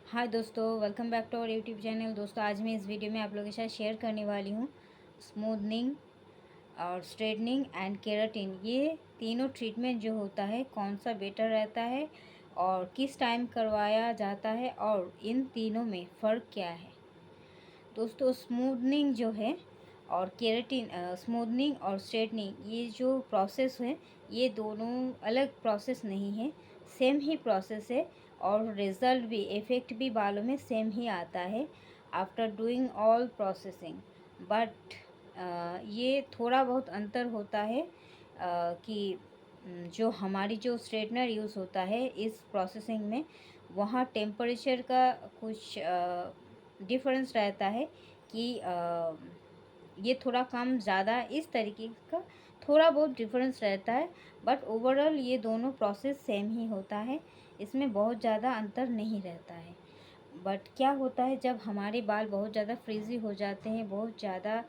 हाय दोस्तों, welcome back to our YouTube channel. दोस्तों, आज मैं इस वीडियो में आप लोगों के साथ शेयर करने वाली हूँ स्मूथनिंग और स्ट्रेटनिंग एंड केराटिन। ये तीनों ट्रीटमेंट जो होता है कौन सा बेटर रहता है और किस टाइम करवाया जाता है और इन तीनों में फ़र्क क्या है। दोस्तों, स्मूथनिंग जो है और केराटिन, स्मूथनिंग और स्ट्रेटनिंग, ये जो प्रोसेस है ये दोनों अलग प्रोसेस नहीं है, सेम ही प्रोसेस है और रिज़ल्ट भी, इफ़ेक्ट भी बालों में सेम ही आता है after doing all processing. But ये थोड़ा बहुत अंतर होता है कि जो हमारी जो स्ट्रेटनर यूज़ होता है इस प्रोसेसिंग में, वहाँ टेम्परेचर का कुछ डिफरेंस रहता है कि ये थोड़ा कम ज़्यादा इस तरीके का थोड़ा बहुत डिफरेंस रहता है। बट ओवरऑल ये दोनों प्रोसेस सेम ही होता है, इसमें बहुत ज़्यादा अंतर नहीं रहता है। बट क्या होता है, जब हमारे बाल बहुत ज़्यादा फ्रीज़ी हो जाते हैं, बहुत ज़्यादा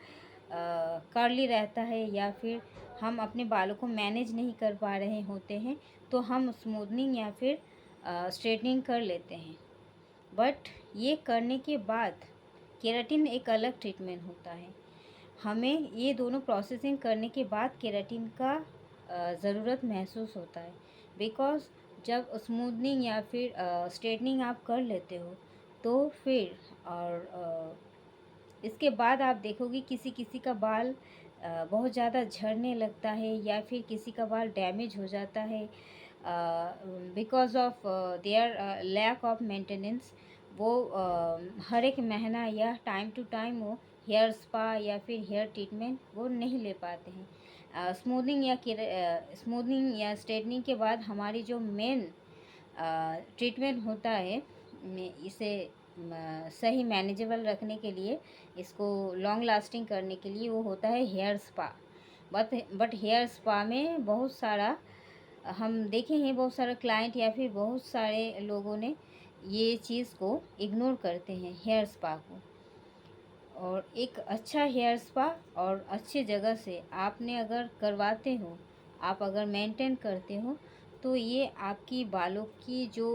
कर्ली रहता है या फिर हम अपने बालों को मैनेज नहीं कर पा रहे होते हैं, तो हम स्मूथनिंग या फिर स्ट्रेटनिंग कर लेते हैं। बट ये करने के बाद केराटिन एक अलग ट्रीटमेंट होता है। हमें ये दोनों प्रोसेसिंग करने के बाद केराटिन का ज़रूरत महसूस होता है। बिकॉज़ जब स्मूथनिंग या फिर स्ट्रेटनिंग आप कर लेते हो तो फिर इसके बाद आप देखोगे किसी किसी का बाल बहुत ज़्यादा झड़ने लगता है या फिर किसी का बाल डैमेज हो जाता है because of their lack of maintenance. वो हर एक महीना या टाइम टू टाइम वो हेयर स्पा या फिर हेयर ट्रीटमेंट वो नहीं ले पाते हैं। स्मूथनिंग या स्ट्रेटनिंग के बाद हमारी जो मेन ट्रीटमेंट होता है, इसे सही मैनेजेबल रखने के लिए, इसको लॉन्ग लास्टिंग करने के लिए, वो होता है hair spa. But hair spa में बहुत सारा हम देखे हैं, बहुत सारा क्लाइंट या फिर बहुत सारे लोगों ने ये चीज़ को इग्नोर करते हैं हेयर स्पा को। और एक अच्छा हेयर स्पा और अच्छी जगह से आपने अगर करवाते हो, आप अगर मेंटेन करते हो, तो ये आपकी बालों की जो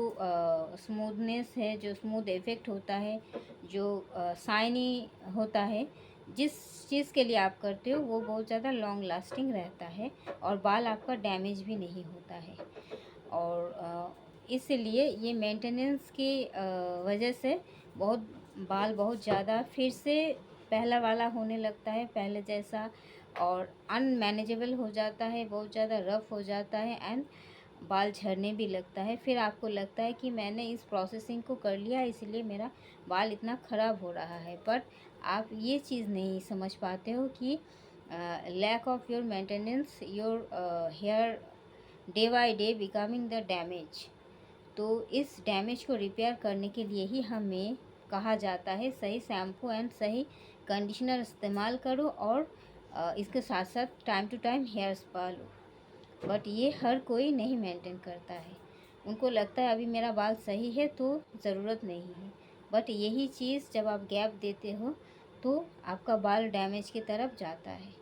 स्मूथनेस है, जो स्मूथ इफ़ेक्ट होता है, जो शाइनी होता है, जिस चीज़ के लिए आप करते हो वो बहुत ज़्यादा लॉन्ग लास्टिंग रहता है और बाल आपका डैमेज भी नहीं होता है। और इसलिए ये मेंटेनेंस की वजह से बहुत बाल बहुत ज़्यादा फिर से पहला वाला होने लगता है, पहले जैसा, और अनमैनेजेबल हो जाता है, बहुत ज़्यादा रफ़ हो जाता है एंड बाल झड़ने भी लगता है। फिर आपको लगता है कि मैंने इस प्रोसेसिंग को कर लिया इसलिए मेरा बाल इतना ख़राब हो रहा है। बट आप ये चीज़ नहीं समझ पाते हो कि lack of your maintenance, your hair day by day becoming the damage. तो इस डैमेज को रिपेयर करने के लिए ही हमें कहा जाता है सही शैम्पू एंड सही कंडीशनर इस्तेमाल करो और इसके साथ साथ time to time hair spa लो। बट ये हर कोई नहीं मेंटेन करता है, उनको लगता है अभी मेरा बाल सही है तो ज़रूरत नहीं है। बट यही चीज़ जब आप गैप देते हो तो आपका बाल डैमेज की तरफ जाता है।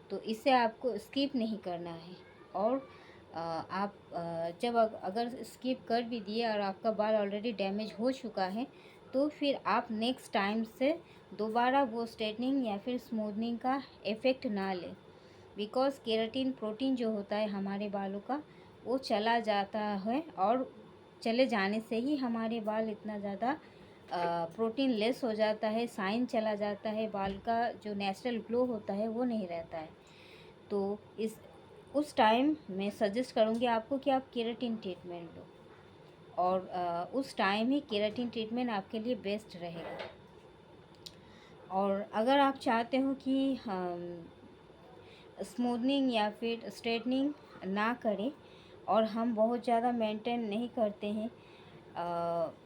तो इसे आपको स्किप नहीं करना है। और आप जब अगर स्किप कर भी दिए और आपका बाल ऑलरेडी डैमेज हो चुका है, तो फिर आप नेक्स्ट टाइम से दोबारा वो स्ट्रेटनिंग या फिर स्मूथनिंग का इफ़ेक्ट ना लें। बिकॉज़ केराटिन प्रोटीन जो होता है हमारे बालों का, वो चला जाता है और चले जाने से ही हमारे बाल इतना ज़्यादा प्रोटीन लेस हो जाता है, शाइन चला जाता है, बाल का जो नेचुरल ग्लो होता है वो नहीं रहता है। तो इस उस टाइम मैं सजेस्ट करूँगी आपको कि आप केराटिन ट्रीटमेंट लो और उस टाइम ही केराटिन ट्रीटमेंट आपके लिए बेस्ट रहेगा। और अगर आप चाहते हो कि स्मूथनिंग या फिर स्ट्रेटनिंग ना करें और हम बहुत ज़्यादा मेंटेन नहीं करते हैं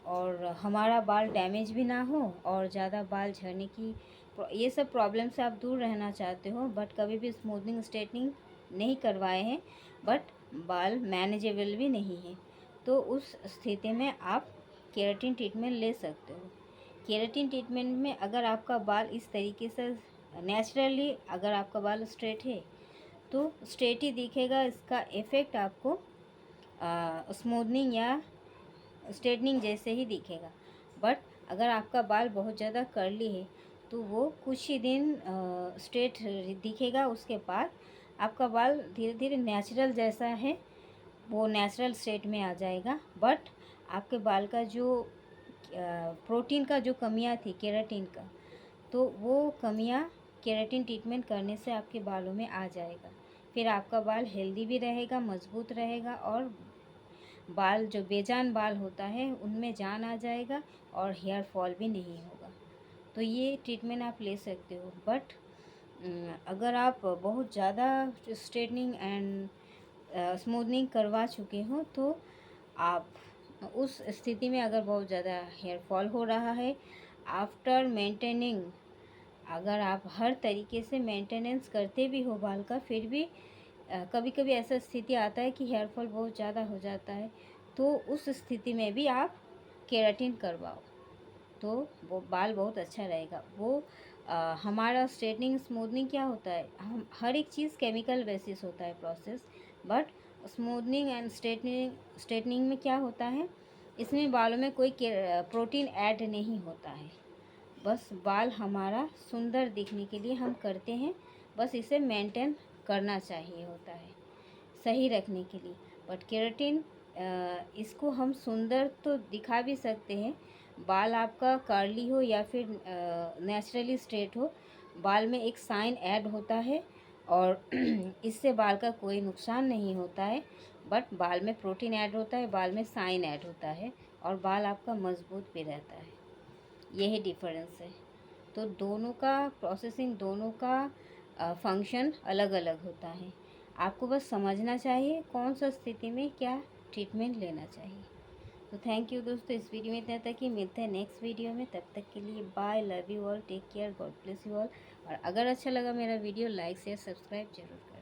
और हमारा बाल डैमेज भी ना हो और ज़्यादा बाल झड़ने की ये सब प्रॉब्लम से आप दूर रहना चाहते हो, बट कभी भी स्मूथनिंग स्ट्रेटनिंग नहीं करवाए हैं, बट बाल मैनेजेबल भी नहीं है, तो उस स्थिति में आप केराटिन ट्रीटमेंट ले सकते हो। केराटिन ट्रीटमेंट में अगर आपका बाल इस तरीके से नेचुरली, अगर आपका बाल स्ट्रेट है तो स्ट्रेट ही दिखेगा, इसका इफ़ेक्ट आपको स्मूथनिंग या स्ट्रेटनिंग जैसे ही दिखेगा। बट अगर आपका बाल बहुत ज़्यादा कर्ली है तो वो कुछ ही दिन स्ट्रेट दिखेगा, उसके बाद आपका बाल धीरे धीरे नेचुरल जैसा है वो नेचुरल स्टेट में आ जाएगा। बट आपके बाल का जो प्रोटीन का जो कमियां थी केराटिन का, तो वो कमियां केराटिन ट्रीटमेंट करने से आपके बालों में आ जाएगा। फिर आपका बाल हेल्दी भी रहेगा, मजबूत रहेगा, और बाल जो बेजान बाल होता है उनमें जान आ जाएगा और हेयर फॉल भी नहीं होगा। तो ये ट्रीटमेंट आप ले सकते हो। बट अगर आप बहुत ज़्यादा स्ट्रेटनिंग एंड स्मूथनिंग करवा चुके हो तो आप उस स्थिति में, अगर बहुत ज़्यादा हेयर फॉल हो रहा है आफ्टर मेंटेनिंग, अगर आप हर तरीके से मेंटेनेंस करते भी हो बाल का, फिर भी कभी कभी ऐसा स्थिति आता है कि हेयर फॉल बहुत ज़्यादा हो जाता है, तो उस स्थिति में भी आप केराटिन करवाओ तो वो बाल बहुत अच्छा रहेगा। वो हमारा स्ट्रेटनिंग स्मूथनिंग क्या होता है, हम हर एक चीज़ केमिकल बेसिस होता है process, but smoothening and straightening में क्या होता है, इसमें बालों में कोई प्रोटीन ऐड नहीं होता है, बस बाल हमारा सुंदर दिखने के लिए हम करते हैं, बस इसे मेंटेन करना चाहिए होता है सही रखने के लिए। बट केराटिन इसको हम सुंदर तो दिखा भी सकते हैं, बाल आपका कर्ली हो या फिर नेचुरली स्ट्रेट हो, बाल में एक साइन ऐड होता है और इससे बाल का कोई नुकसान नहीं होता है। बट बाल में प्रोटीन ऐड होता है, बाल में साइन ऐड होता है, और बाल आपका मजबूत भी रहता है। यही डिफरेंस है। तो दोनों का प्रोसेसिंग, दोनों का फंक्शन अलग अलग होता है। आपको बस समझना चाहिए कौन सा स्थिति में क्या ट्रीटमेंट लेना चाहिए। तो थैंक यू दोस्तों, इस वीडियो में इतना तक ही। मिलते हैं नेक्स्ट वीडियो में, तब तक के लिए bye, love you all, take care, God bless you all. और अगर अच्छा लगा मेरा वीडियो, लाइक शेयर सब्सक्राइब जरूर करें।